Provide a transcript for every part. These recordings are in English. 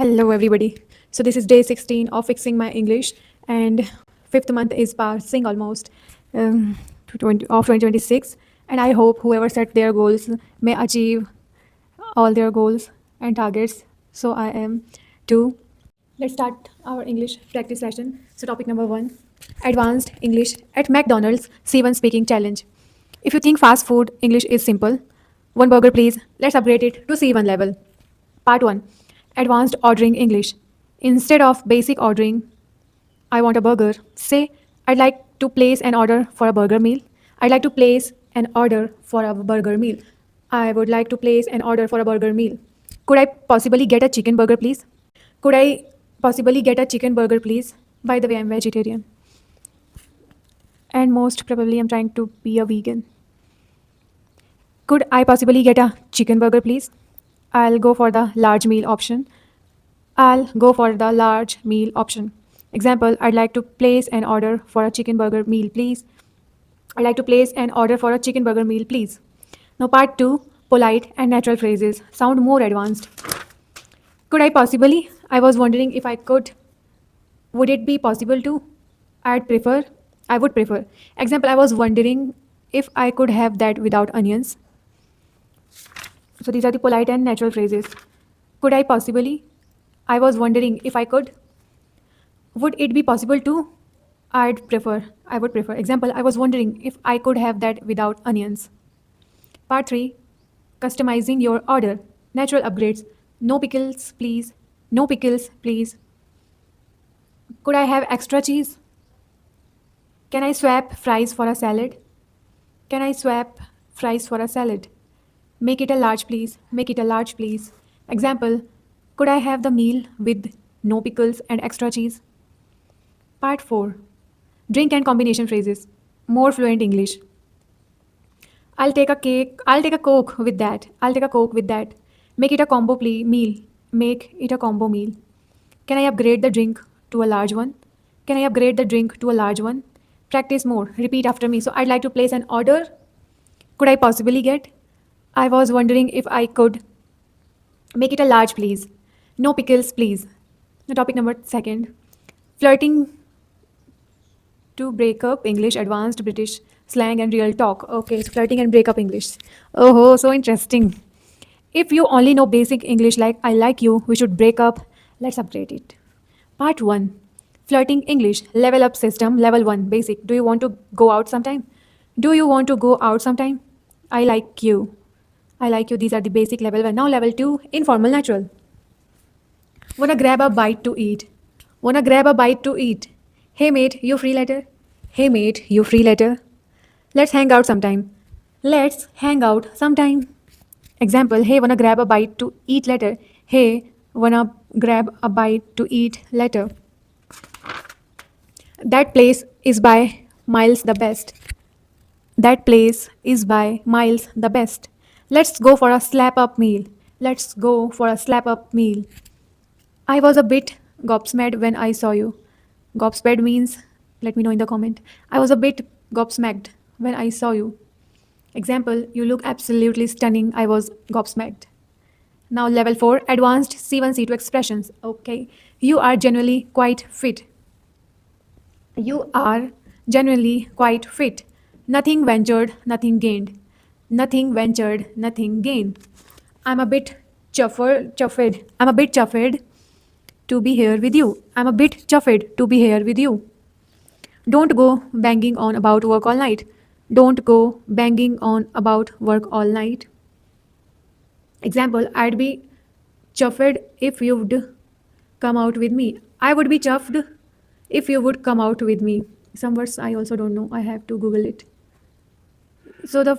Hello, everybody. So, this is day 16 of fixing my English, and fifth month is passing almost to 2026. And I hope whoever set their goals may achieve all their goals and targets. So, I am too. Let's start our English practice session. So, topic number one, Advanced English at McDonald's C1 Speaking Challenge. If you think fast food English is simple, one burger please, let's upgrade it to C1 level. Part 1, Advanced Ordering English. Instead of basic ordering, I want a burger, say, I'd like to place an order for a burger meal. I'd like to place an order for a burger meal. I would like to place an order for a burger meal. Could I possibly get a chicken burger, please? Could I possibly get a chicken burger, please? By the way, I'm vegetarian. And most probably, I'm trying to be a vegan. Could I possibly get a chicken burger, please? I'll go for the large meal option. I'll go for the large meal option. Example, I'd like to place an order for a chicken burger meal, please. I'd like to place an order for a chicken burger meal, please. Now, part 2, polite and natural phrases sound more advanced. Could I possibly? I was wondering if I could. Would it be possible to? I'd prefer. I would prefer. Example, I was wondering if I could have that without onions. So these are the polite and natural phrases. Could I possibly? I was wondering if I could. Would it be possible to? I'd prefer. I would prefer. Example, I was wondering if I could have that without onions. Part 3, customizing your order. Natural upgrades. No pickles, please. No pickles, please. Could I have extra cheese? Can I swap fries for a salad? Can I swap fries for a salad? Make it a large, please. Make it a large, please. Example, could I have the meal with no pickles and extra cheese? Part 4, drink and combination phrases. More fluent English. I'll take a cake. I'll take a Coke with that. I'll take a Coke with that. Make it a combo meal. Make it a combo meal. Can I upgrade the drink to a large one? Can I upgrade the drink to a large one? Practice more. Repeat after me. So I'd like to place an order. Could I possibly get? I was wondering if I could. Make it a large, please. No pickles, please. The topic number second, flirting to break up English, advanced British slang and real talk. Okay, so flirting and break up English. Oh, so interesting. If you only know basic English like I like you, we should break up. Let's upgrade it. Part 1, flirting English, level up system, level 1, basic. Do you want to go out sometime? Do you want to go out sometime? I like you. I like you. These are the basic level 1. Now level 2, informal natural. Wanna grab a bite to eat? Wanna grab a bite to eat? Hey mate, you free later? Hey mate, you free later? Let's hang out sometime. Let's hang out sometime. Example, hey, wanna grab a bite to eat later? Hey, wanna grab a bite to eat later? That place is by miles the best. That place is by miles the best. Let's go for a slap up meal. Let's go for a slap up meal. I was a bit gobsmacked when I saw you. Gobsmacked means, let me know in the comment. I was a bit gobsmacked when I saw you. Example, you look absolutely stunning. I was gobsmacked. Now level 4, advanced C1 C2 expressions. Okay, you are generally quite fit. You are genuinely quite fit. Nothing ventured, nothing gained. Nothing ventured, nothing gained. I'm a bit chuffed. I'm a bit chuffed to be here with you. I'm a bit chuffed to be here with you. Don't go banging on about work all night. Don't go banging on about work all night. Example, I'd be chuffed if you'd come out with me. I would be chuffed if you would come out with me. Some words I also don't know. I have to Google it. So the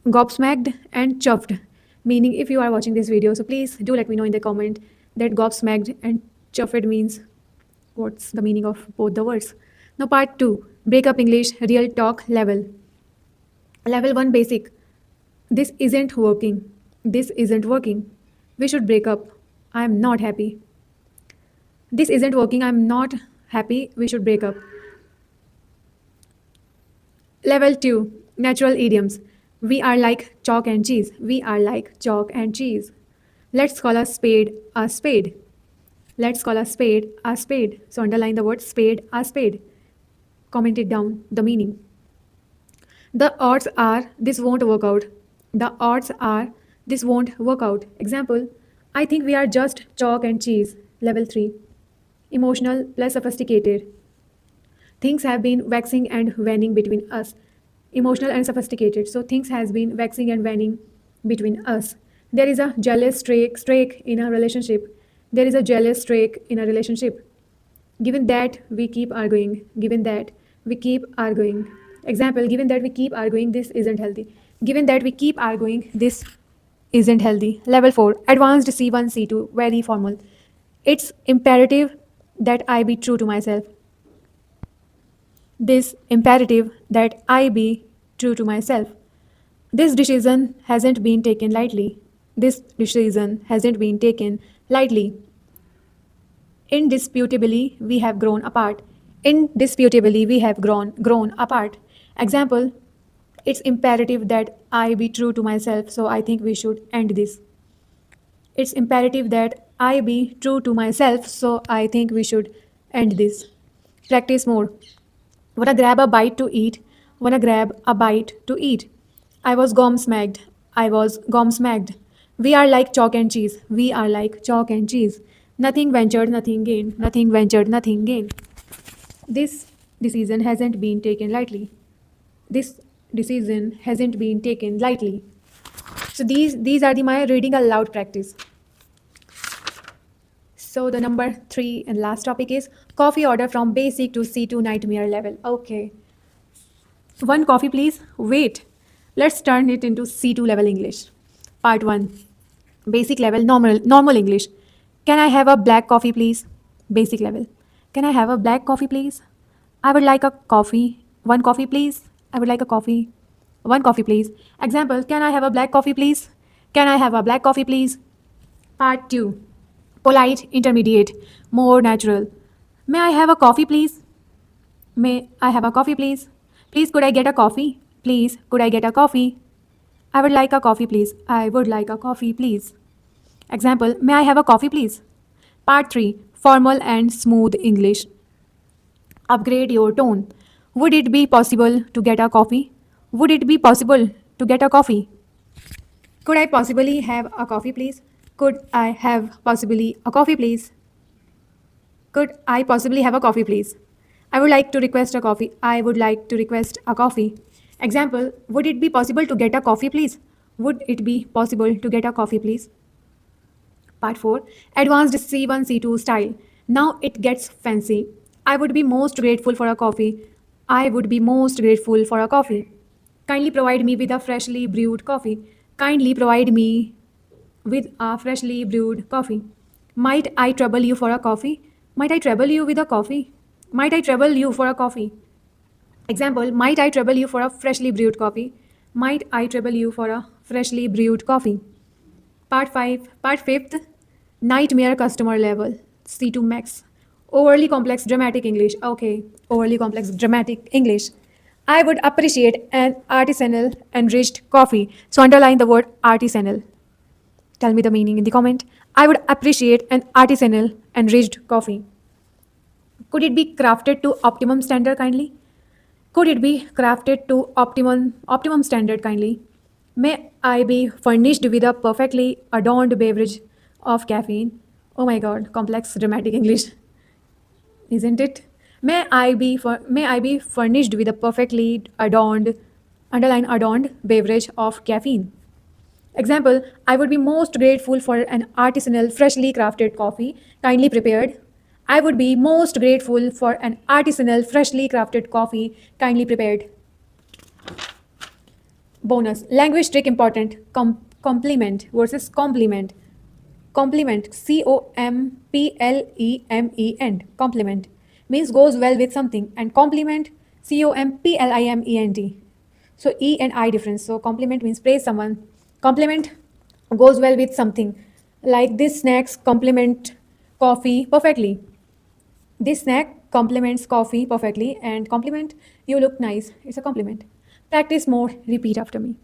gobsmacked and chuffed, meaning if you are watching this video, so please do let me know in the comment that gobsmacked and chuffed means what's the meaning of both the words. Now part 2, break up English, real talk level. Level 1, basic. This isn't working. This isn't working. We should break up. I am not happy. This isn't working. I'm not happy. We should break up. Level 2, natural idioms. We are like chalk and cheese. We are like chalk and cheese. Let's call a spade a spade. Let's call a spade a spade. So underline the word spade a spade. Comment it down, the meaning. The odds are this won't work out. The odds are this won't work out. Example, I think we are just chalk and cheese. Level 3. Emotional plus sophisticated. Things have been waxing and waning between us. Emotional and sophisticated. So things has been waxing and waning between us. There is a jealous streak in a relationship. There is a jealous streak in a relationship. Given that we keep arguing, given that we keep arguing. Example, given that we keep arguing, this isn't healthy. Given that we keep arguing, this isn't healthy. Level 4, advanced C1, C2, very formal. It's imperative that I be true to myself. This imperative that I be true to myself. This decision hasn't been taken lightly. This decision hasn't been taken lightly. Indisputably, we have grown apart. Indisputably, we have grown apart. Example, it's imperative that I be true to myself, so I think we should end this. It's imperative that I be true to myself, so I think we should end this. Practice more. Wanna grab a bite to eat? Wanna grab a bite to eat? I was gobsmacked. I was gobsmacked. We are like chalk and cheese. We are like chalk and cheese. Nothing ventured, nothing gained. Nothing ventured, nothing gained. This decision hasn't been taken lightly. This decision hasn't been taken lightly. So these are my reading aloud practice. So the number 3 and last topic is coffee order from basic to C2 nightmare level. Okay. One coffee please. Wait. Let's turn it into C2 level English. Part 1. Basic level normal English. Can I have a black coffee please? Basic level. Can I have a black coffee please? I would like a coffee. One coffee please. I would like a coffee. One coffee please. Example, can I have a black coffee please? Can I have a black coffee please? Part 2. Polite, intermediate, more natural. May I have a coffee please? May I have a coffee please? Please could I get a coffee? Please could I get a coffee? I would like a coffee please. I would like a coffee please. Example, may I have a coffee please? Part 3. Formal and smooth English. Upgrade your tone. Would it be possible to get a coffee? Would it be possible to get a coffee? Could I possibly have a coffee please? Could I have possibly a coffee please? Could I possibly have a coffee please? I would like to request a coffee. I would like to request a coffee. Example, would it be possible to get a coffee please? Would it be possible to get a coffee please? Part 4. Advanced C1 C2 style. Now it gets fancy. I would be most grateful for a coffee. I would be most grateful for a coffee. Kindly provide me with a freshly brewed coffee. Kindly provide me with a freshly brewed coffee. Might I trouble you for a coffee? Might I trouble you with a coffee? Might I trouble you for a coffee? Example, might I trouble you for a freshly brewed coffee? Might I trouble you for a freshly brewed coffee? Part 5, Part 5th, Nightmare Customer Level, C2 Max. Overly complex dramatic English. Okay, overly complex dramatic English. I would appreciate an artisanal enriched coffee. So underline the word artisanal. Tell me the meaning in the comment. I would appreciate an artisanal enriched coffee. Could it be crafted to optimum standard kindly? Could it be crafted to optimum standard kindly? May I be furnished with a perfectly adorned beverage of caffeine? Oh my god, complex dramatic English, isn't it? May I be furnished with a perfectly adorned underline adorned beverage of caffeine? Example, I would be most grateful for an artisanal, freshly crafted coffee, kindly prepared. I would be most grateful for an artisanal, freshly crafted coffee, kindly prepared. Bonus. Language trick important. Compliment versus compliment. Compliment. Complement. Compliment. Means goes well with something. And compliment. Complement. So E and I difference. So compliment means praise someone. Compliment goes well with something. Like this snacks complement coffee perfectly. This snack complements coffee perfectly, and compliment, you look nice. It's a compliment. Practice more, repeat after me.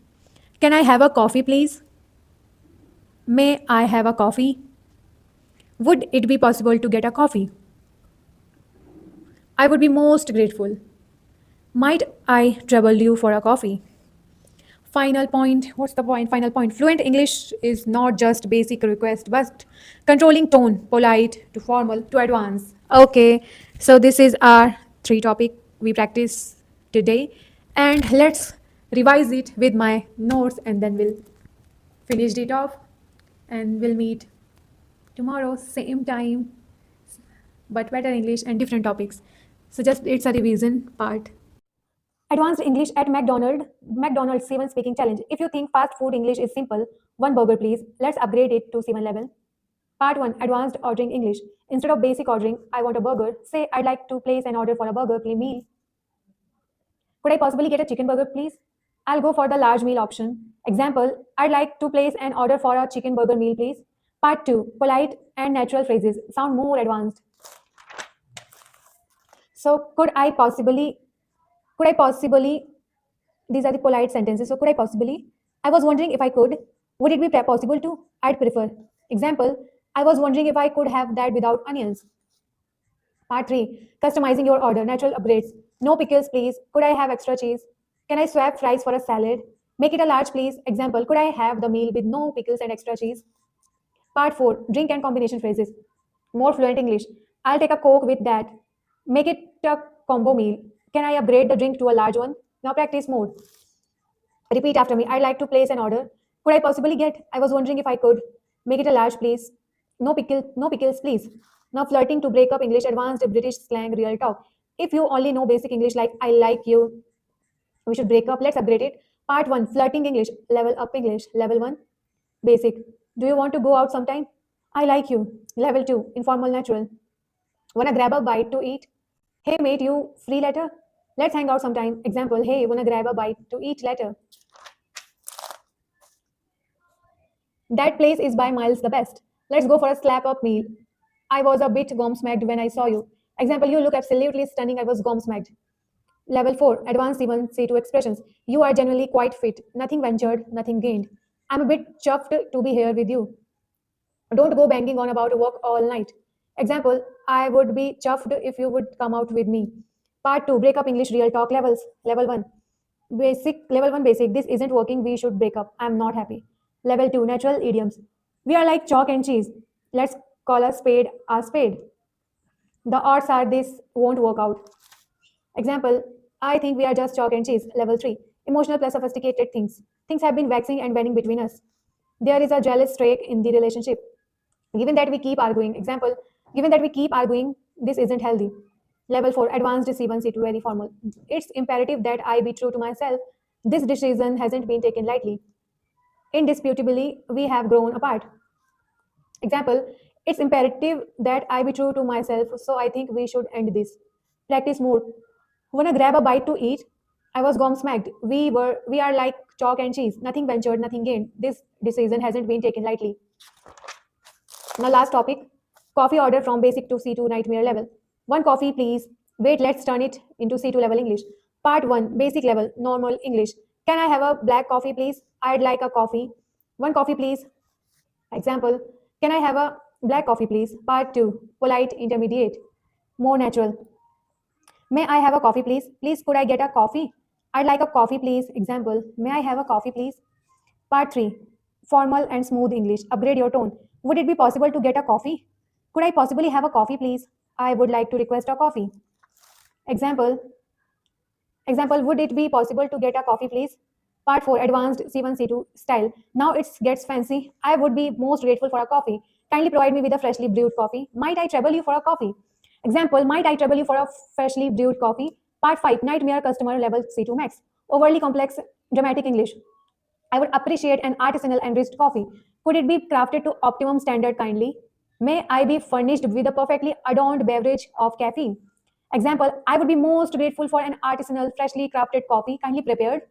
Can I have a coffee, please? May I have a coffee? Would it be possible to get a coffee? I would be most grateful. Might I trouble you for a coffee? Final point. What's the point? Final point. Fluent English is not just basic request, but controlling tone, polite to formal to advanced. Okay, so this is our three topic we practice today, and let's revise it with my notes, and then we'll finish it off, and we'll meet tomorrow same time, but better English and different topics. So just it's a revision part. Advanced English at McDonald's C1 speaking challenge. If you think fast food English is simple, one burger please. Let's upgrade it to C1 level. Part 1 Advanced Ordering English. Instead of basic ordering, I want a burger. Say I'd like to place an order for a burger meal. Could I possibly get a chicken burger please? I'll go for the large meal option. Example, I'd like to place an order for a chicken burger meal please. Part 2 Polite and natural phrases sound more advanced. So could I possibly these are the polite sentences. So could I possibly? I was wondering if I could. Would it be possible to? I'd prefer. Example, I was wondering if I could have that without onions. Part 3 Customizing your order. Natural upgrades. No pickles, please. Could I have extra cheese? Can I swap fries for a salad? Make it a large, please. Example, could I have the meal with no pickles and extra cheese? Part 4 Drink and combination phrases. More fluent English. I'll take a Coke with that. Make it a combo meal. Can I upgrade the drink to a large one? Now practice more. Repeat after me. I'd like to place an order. Could I possibly get? I was wondering if I could. Make it a large, please. No pickles, please. Now flirting to break up English, advanced British slang, real talk. If you only know basic English like I like you, we should break up. Let's upgrade it. Part 1 Flirting English, level up English. Level 1 Basic. Do you want to go out sometime? I like you. Level 2 Informal natural. Wanna grab a bite to eat? Hey mate, you free later? Let's hang out sometime. Example, hey, wanna grab a bite to eat later? That place is by miles the best. Let's go for a slap up meal. I was a bit gobsmacked when I saw you. Example, you look absolutely stunning. I was gobsmacked. Level 4 Advanced C1 C2 expressions. You are generally quite fit. Nothing ventured, nothing gained. I'm a bit chuffed to be here with you. Don't go banging on about work all night. Example, I would be chuffed if you would come out with me. Part 2 Break up English real talk levels. Level 1 Level 1 basic. This isn't working. We should break up. I'm not happy. Level 2 Natural idioms. We are like chalk and cheese. Let's call a spade a spade. The odds are this won't work out. Example, I think we are just chalk and cheese. Level 3 Emotional plus sophisticated things. Things have been waxing and waning between us. There is a jealous streak in the relationship. Given that we keep arguing, example, given that we keep arguing, this isn't healthy. Level 4 Advanced C1 C2 very formal. It's imperative that I be true to myself. This decision hasn't been taken lightly. Indisputably, we have grown apart. Example, it's imperative that I be true to myself, so I think we should end this. Practice more. Wanna grab a bite to eat? I was gobsmacked. We are like chalk and cheese. Nothing ventured, nothing gained. This decision hasn't been taken lightly. Now last topic, coffee order from basic to C2 nightmare level. One coffee please. Wait, let's turn it into C2 level English. Part 1 basic level normal English. Can I have a black coffee please? I'd like a coffee. One coffee please. Example, can I have a black coffee please? Part 2 polite intermediate. More natural. May I have a coffee please? Please could I get a coffee? I'd like a coffee please. Example, may I have a coffee please? Part 3 Formal and smooth English. Upgrade your tone. Would it be possible to get a coffee? Could I possibly have a coffee please? I would like to request a coffee. Example, would it be possible to get a coffee please? Part 4 Advanced C1 C2 style. Now it gets fancy. I would be most grateful for a coffee. Kindly provide me with a freshly brewed coffee. Might I trouble you for a coffee? Example, might I trouble you for a freshly brewed coffee? Part 5 Nightmare customer level C2 max. Overly complex dramatic English. I would appreciate an artisanal enriched coffee. Could it be crafted to optimum standard kindly? May I be furnished with a perfectly adorned beverage of caffeine? Example, I would be most grateful for an artisanal, freshly crafted coffee, kindly prepared.